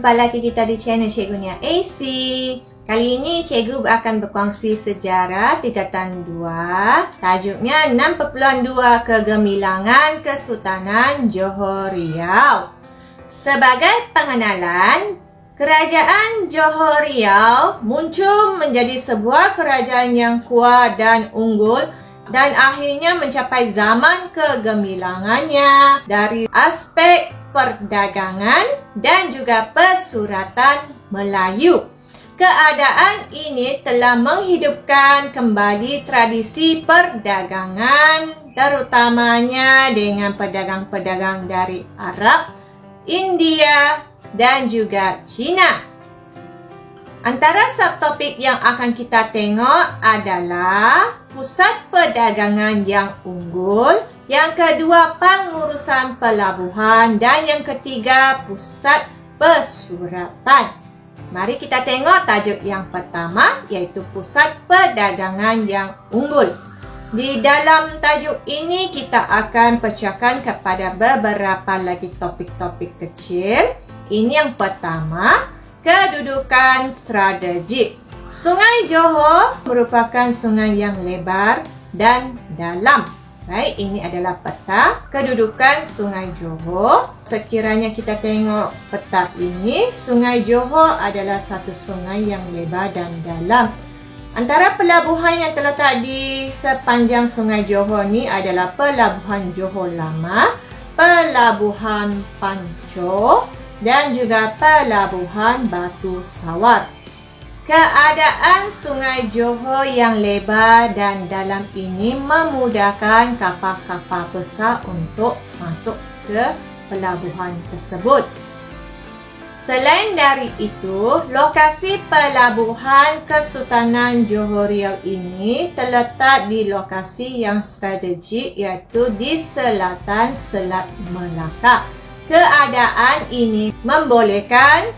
Jumpa lagi kita di channel Cikgu Nia AC. Kali ini cikgu akan berkongsi sejarah tingkatan 2. Tajuknya 6.2 Kegemilangan Kesultanan Johor Riau. Sebagai pengenalan, Kerajaan Johor Riau muncul menjadi sebuah kerajaan yang kuat dan unggul dan akhirnya mencapai zaman kegemilangannya dari aspek perdagangan dan juga persuratan Melayu. Keadaan ini telah menghidupkan kembali tradisi perdagangan, terutamanya dengan pedagang-pedagang dari Arab, India dan juga China. Antara subtopik yang akan kita tengok adalah pusat perdagangan yang unggul, yang kedua pengurusan pelabuhan, dan yang ketiga pusat persuratan. Mari kita tengok tajuk yang pertama, iaitu pusat perdagangan yang unggul. Di dalam tajuk ini kita akan pecahkan kepada beberapa lagi topik-topik kecil. Ini yang pertama, kedudukan strategik. Sungai Johor merupakan sungai yang lebar dan dalam. Baik, ini adalah peta kedudukan Sungai Johor. Sekiranya kita tengok peta ini, Sungai Johor adalah satu sungai yang lebar dan dalam. Antara pelabuhan yang terletak di sepanjang Sungai Johor ni adalah Pelabuhan Johor Lama, Pelabuhan Pancor dan juga Pelabuhan Batu Sawat. Keadaan Sungai Johor yang lebar dan dalam ini memudahkan kapal-kapal besar untuk masuk ke pelabuhan tersebut. Selain dari itu, lokasi pelabuhan Kesultanan Johor Riau ini terletak di lokasi yang strategik, iaitu di selatan Selat Melaka. Keadaan ini membolehkan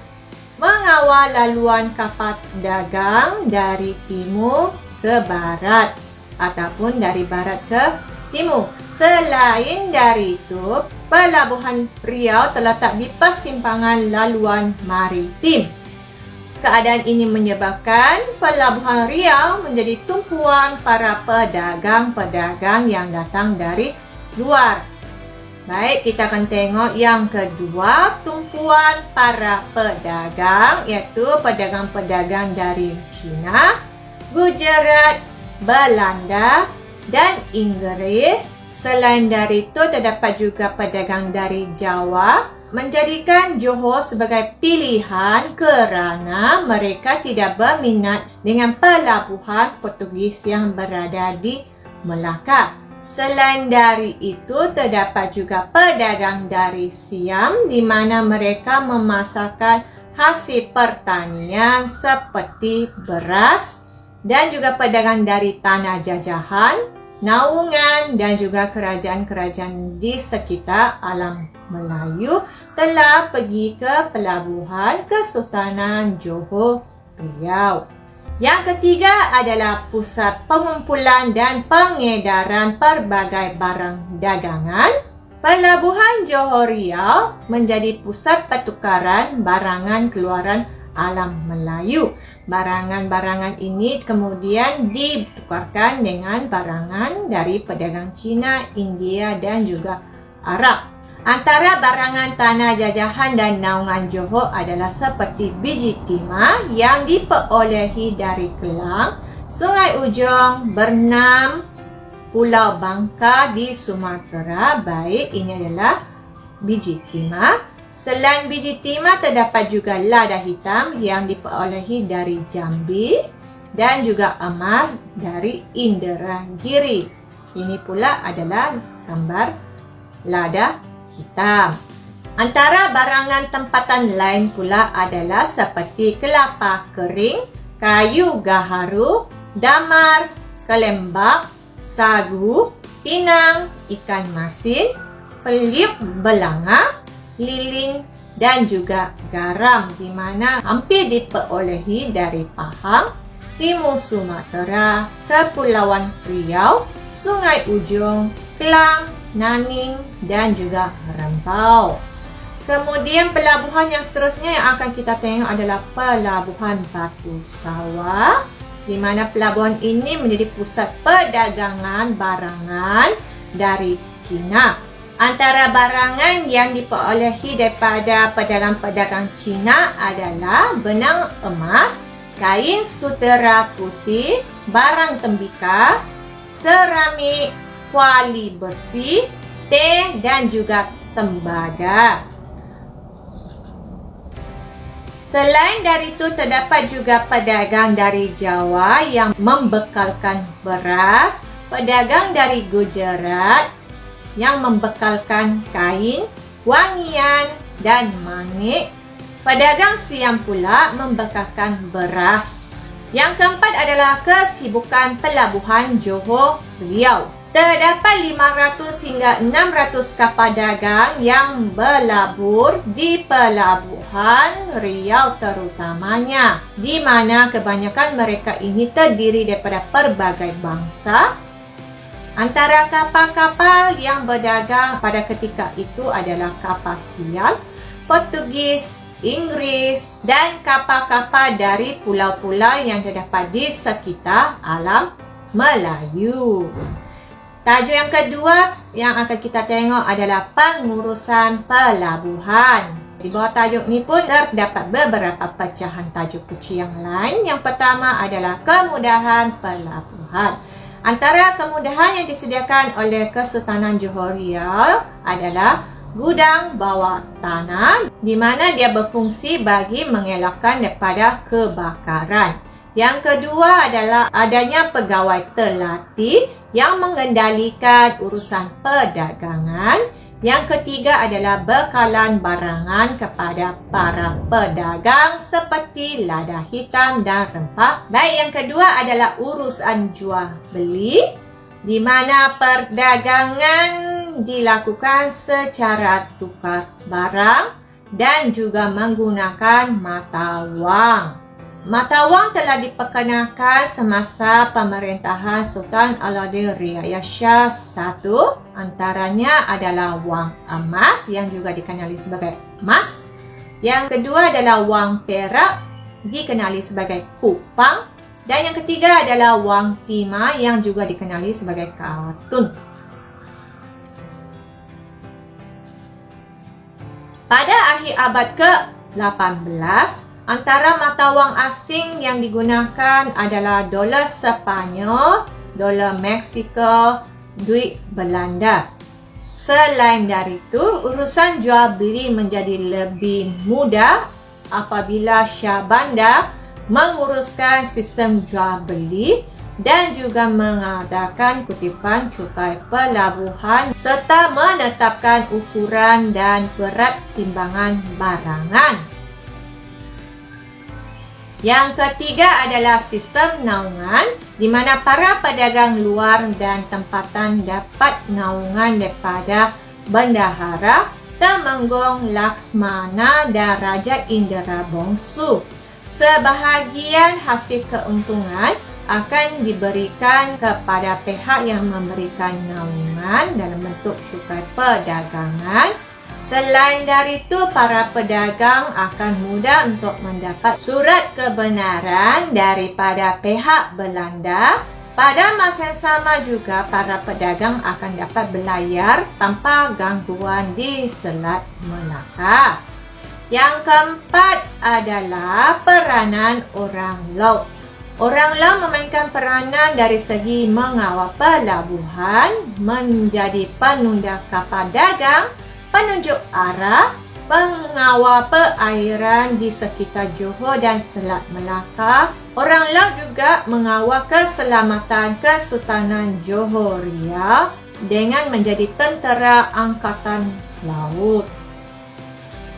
mengawal laluan kapal dagang dari timur ke barat ataupun dari barat ke timur. Selain dari itu, Pelabuhan Riau terletak di persimpangan laluan maritim. Keadaan ini menyebabkan Pelabuhan Riau menjadi tumpuan para pedagang-pedagang yang datang dari luar. Baik, kita akan tengok yang kedua, tumpuan para pedagang, iaitu pedagang-pedagang dari China, Gujarat, Belanda dan Inggeris. Selain dari itu, terdapat juga pedagang dari Jawa, menjadikan Johor sebagai pilihan kerana mereka tidak berminat dengan pelabuhan Portugis yang berada di Melaka. Selain dari itu, terdapat juga pedagang dari Siam di mana mereka memasarkan hasil pertanian seperti beras, dan juga pedagang dari Tanah Jajahan, Naungan dan juga kerajaan-kerajaan di sekitar alam Melayu telah pergi ke Pelabuhan Kesultanan Johor Riau. Yang ketiga adalah pusat pengumpulan dan pengedaran pelbagai barang dagangan. Pelabuhan Johor Riau menjadi pusat pertukaran barangan keluaran alam Melayu. Barangan-barangan ini kemudian ditukarkan dengan barangan dari pedagang Cina, India dan juga Arab. Antara barangan tanah jajahan dan naungan Johor adalah seperti biji timah yang diperolehi dari Kelang, Sungai Ujong, Bernam, Pulau Bangka di Sumatera. Baik, ini adalah biji timah. Selain biji timah, terdapat juga lada hitam yang diperolehi dari Jambi dan juga emas dari Inderagiri. Ini pula adalah gambar lada hitam. Antara barangan tempatan lain pula adalah seperti kelapa kering, kayu gaharu, damar, kelembab, sagu, pinang, ikan masin, peliuk belanga, lilin dan juga garam, di mana hampir diperolehi dari Pahang, Timur Sumatera, Kepulauan Riau, Sungai Ujong, Kelang, Naning dan juga Rempau. Kemudian pelabuhan yang seterusnya yang akan kita tengok adalah Pelabuhan Batu Sawah, di mana pelabuhan ini menjadi pusat perdagangan barangan dari China. Antara barangan yang diperolehi daripada pedagang-pedagang China adalah benang emas, kain sutera putih, barang tembikar, seramik, kuali besi, teh dan juga tembaga. Selain dari itu, terdapat juga pedagang dari Jawa yang membekalkan beras, pedagang dari Gujarat yang membekalkan kain, wangian dan manik, pedagang Siam pula membekalkan beras. Yang keempat adalah kesibukan Pelabuhan Johor Riau. Terdapat 500 hingga 600 kapal dagang yang berlabur di Pelabuhan Riau terutamanya, di mana kebanyakan mereka ini terdiri daripada pelbagai bangsa. Antara kapal-kapal yang berdagang pada ketika itu adalah kapal Siam, Portugis, Inggeris dan kapal-kapal dari pulau-pulau yang terdapat di sekitar alam Melayu. Tajuk yang kedua yang akan kita tengok adalah pengurusan pelabuhan. Di bawah tajuk ni pun terdapat beberapa pecahan tajuk kunci yang lain. Yang pertama adalah kemudahan pelabuhan. Antara kemudahan yang disediakan oleh Kesultanan Johor Riau adalah gudang bawah tanah, di mana dia berfungsi bagi mengelakkan daripada kebakaran. Yang kedua adalah adanya pegawai terlatih yang mengendalikan urusan perdagangan. Yang ketiga adalah bekalan barangan kepada para pedagang seperti lada hitam dan rempah. Baik, yang kedua adalah urusan jual beli, di mana perdagangan dilakukan secara tukar barang dan juga menggunakan mata wang. Mata wang telah diperkenalkan semasa pemerintahan Sultan Alauddin Riayah Shah I. Antaranya adalah wang emas yang juga dikenali sebagai emas. Yang kedua adalah wang perak, dikenali sebagai kupang. Dan yang ketiga adalah wang timah yang juga dikenali sebagai katun. Pada akhir abad ke-18, antara mata wang asing yang digunakan adalah dolar Sepanyol, dolar Meksiko, duit Belanda. Selain dari itu, urusan jual beli menjadi lebih mudah apabila Syah Bandar menguruskan sistem jual beli dan juga mengadakan kutipan cukai pelabuhan serta menetapkan ukuran dan berat timbangan barangan. Yang ketiga adalah sistem naungan, di mana para pedagang luar dan tempatan dapat naungan daripada Bendahara Temenggung Laksmana dan Raja Indra Bongsu. Sebahagian hasil keuntungan akan diberikan kepada pihak yang memberikan naungan dalam bentuk cukai perdagangan. Selain dari itu, para pedagang akan mudah untuk mendapat surat kebenaran daripada pihak Belanda. Pada masa yang sama juga, para pedagang akan dapat berlayar tanpa gangguan di Selat Melaka. Yang keempat adalah peranan orang laut. Orang laut memainkan peranan dari segi mengawal pelabuhan, menjadi penunda kapal dagang, penunjuk arah, pengawal perairan di sekitar Johor dan Selat Melaka. Orang laut juga mengawal keselamatan Kesultanan Johor Riau dengan menjadi tentera angkatan laut.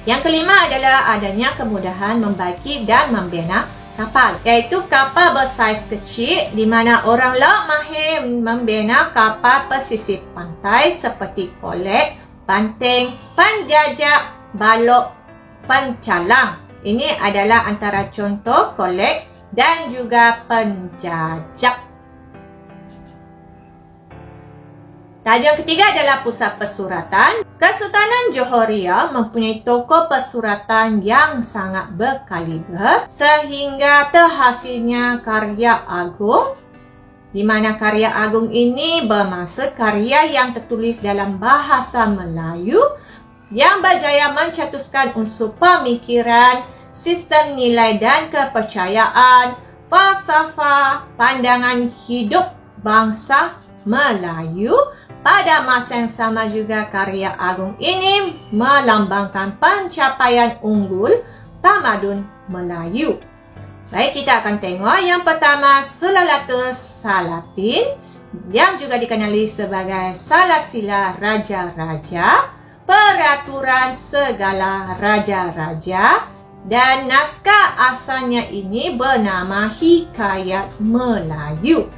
Yang kelima adalah adanya kemudahan membaiki dan membina kapal, iaitu kapal bersaiz kecil, di mana orang laut mahir membina kapal pesisir pantai seperti kolek, banting, penjajak, balok, pencalang. Ini adalah antara contoh kolek dan juga penjajak. Tajuk ketiga adalah pusat pesuratan. Kesultanan Johor Riau mempunyai toko pesuratan yang sangat berkaliber sehingga terhasilnya karya agung, di mana karya agung ini bermaksud karya yang tertulis dalam bahasa Melayu yang berjaya mencetuskan unsur pemikiran, sistem nilai dan kepercayaan, falsafah, pandangan hidup bangsa Melayu. Pada masa yang sama juga karya agung ini melambangkan pencapaian unggul tamadun Melayu. Baik, kita akan tengok yang pertama Sulalatul Salatin yang juga dikenali sebagai Salasila Raja-Raja, Peraturan Segala Raja-Raja, dan naskah asalnya ini bernama Hikayat Melayu.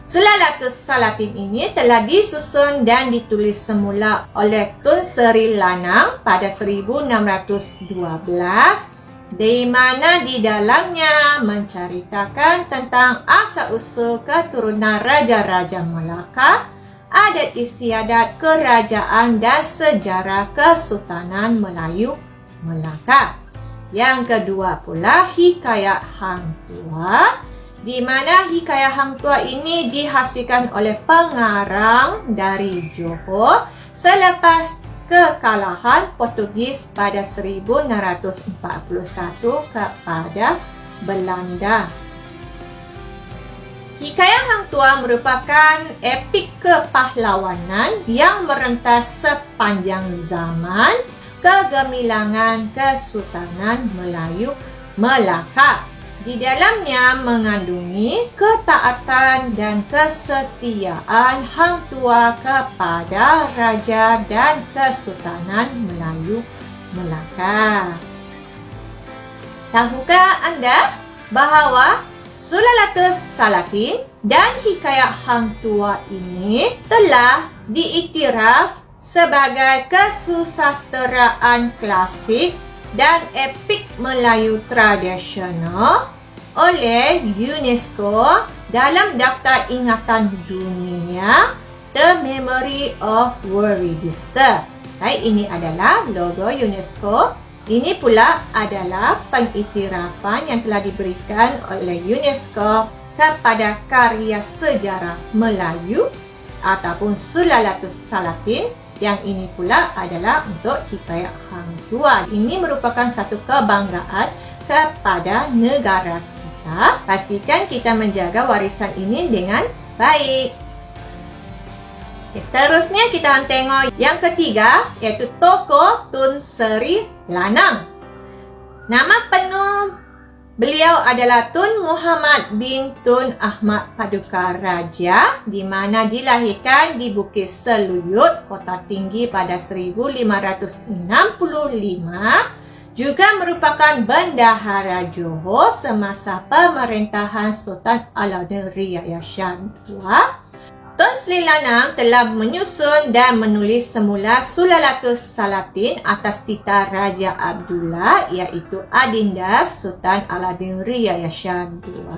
Sulalatul Salatin ini telah disusun dan ditulis semula oleh Tun Sri Lanang pada 1612, di mana di dalamnya menceritakan tentang asal-usul keturunan Raja-Raja Melaka, adat istiadat kerajaan dan sejarah Kesultanan Melayu Melaka. Yang kedua pula Hikayat Hang Tuah, di mana Hikayat Hang Tuah ini dihasilkan oleh pengarang dari Johor selepas kekalahan Portugis pada 1641 kepada Belanda. Hikayat Hang Tuah merupakan epik kepahlawanan yang merentas sepanjang zaman kegemilangan Kesultanan Melayu Melaka. Di dalamnya mengandungi ketaatan dan kesetiaan Hang Tuah kepada Raja dan Kesultanan Melayu Melaka. Tahukah anda bahawa Sulalatul Salatin dan Hikayat Hang Tuah ini telah diiktiraf sebagai kesusasteraan klasik dan epik Melayu tradisional oleh UNESCO dalam Daftar Ingatan Dunia The Memory of World Register. Baik, ini adalah logo UNESCO. Ini pula adalah pengiktirafan yang telah diberikan oleh UNESCO kepada karya sejarah Melayu ataupun Sulalatul Salatin. Yang ini pula adalah untuk Hikayat Hang Tuah. Ini merupakan satu kebanggaan kepada negara kita. Pastikan kita menjaga warisan ini dengan baik. Seterusnya kita akan tengok yang ketiga, iaitu tokoh Tun Sri Lanang. Nama penuh beliau adalah Tun Muhammad bin Tun Ahmad Paduka Raja, di mana dilahirkan di Bukit Seluyut, Kota Tinggi pada 1565. Juga merupakan bendahara Johor semasa pemerintahan Sultan Alauddin Riayah Shah II. Tun Sri Lanang telah menyusun dan menulis semula Sulalatul Salatin atas titah Raja Abdullah, iaitu Adinda Sultan Alauddin Riayah Shah II.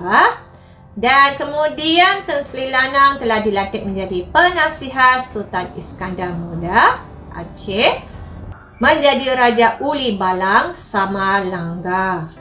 Dan kemudian Tun Sri Lanang telah dilantik menjadi penasihat Sultan Iskandar Muda Aceh, menjadi Raja Uli Balang Samalangga.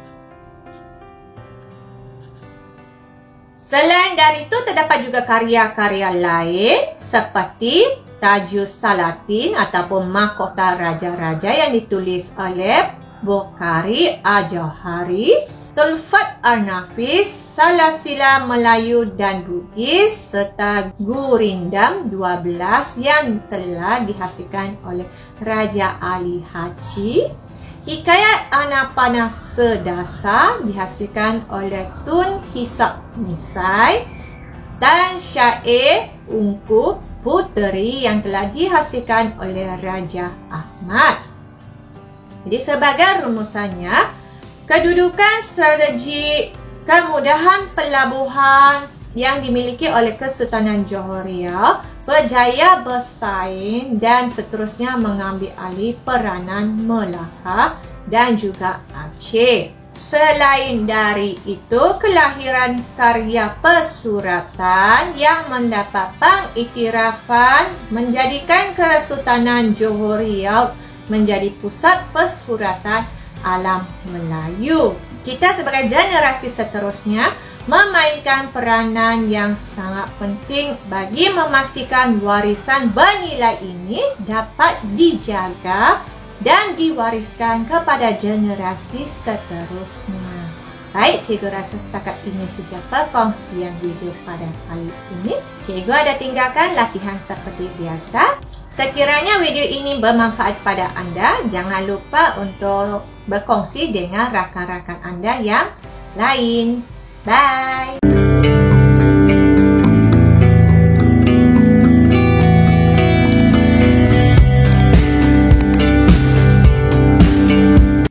Selain dari itu, terdapat juga karya-karya lain seperti Tajus Salatin ataupun Mahkota Raja-Raja yang ditulis oleh Bukhari Al-Jauhari, Tulfat Al-Nafis, Salasila Melayu dan Bugis, serta Gurindam 12 yang telah dihasilkan oleh Raja Ali Haji. Hikayat Anapana Sedasa dihasilkan oleh Tun Hisap Nisai, dan syair Ungku Puteri yang telah dihasilkan oleh Raja Ahmad. Jadi sebagai rumusannya, kedudukan strategi, kemudahan pelabuhan yang dimiliki oleh Kesultanan Johor Riau berjaya bersaing dan seterusnya mengambil alih peranan Melaka dan juga Aceh. Selain dari itu, kelahiran karya pesuratan yang mendapat pengiktirafan menjadikan Kesultanan Johor Riau menjadi pusat pesuratan alam Melayu. Kita sebagai generasi seterusnya memainkan peranan yang sangat penting bagi memastikan warisan bernilai ini dapat dijaga dan diwariskan kepada generasi seterusnya. Baik, cikgu rasa setakat ini saja perkongsian video pada kali ini. Cikgu ada tinggalkan latihan seperti biasa. Sekiranya video ini bermanfaat pada anda, jangan lupa untuk berkongsi dengan rakan-rakan anda yang lain. Bye!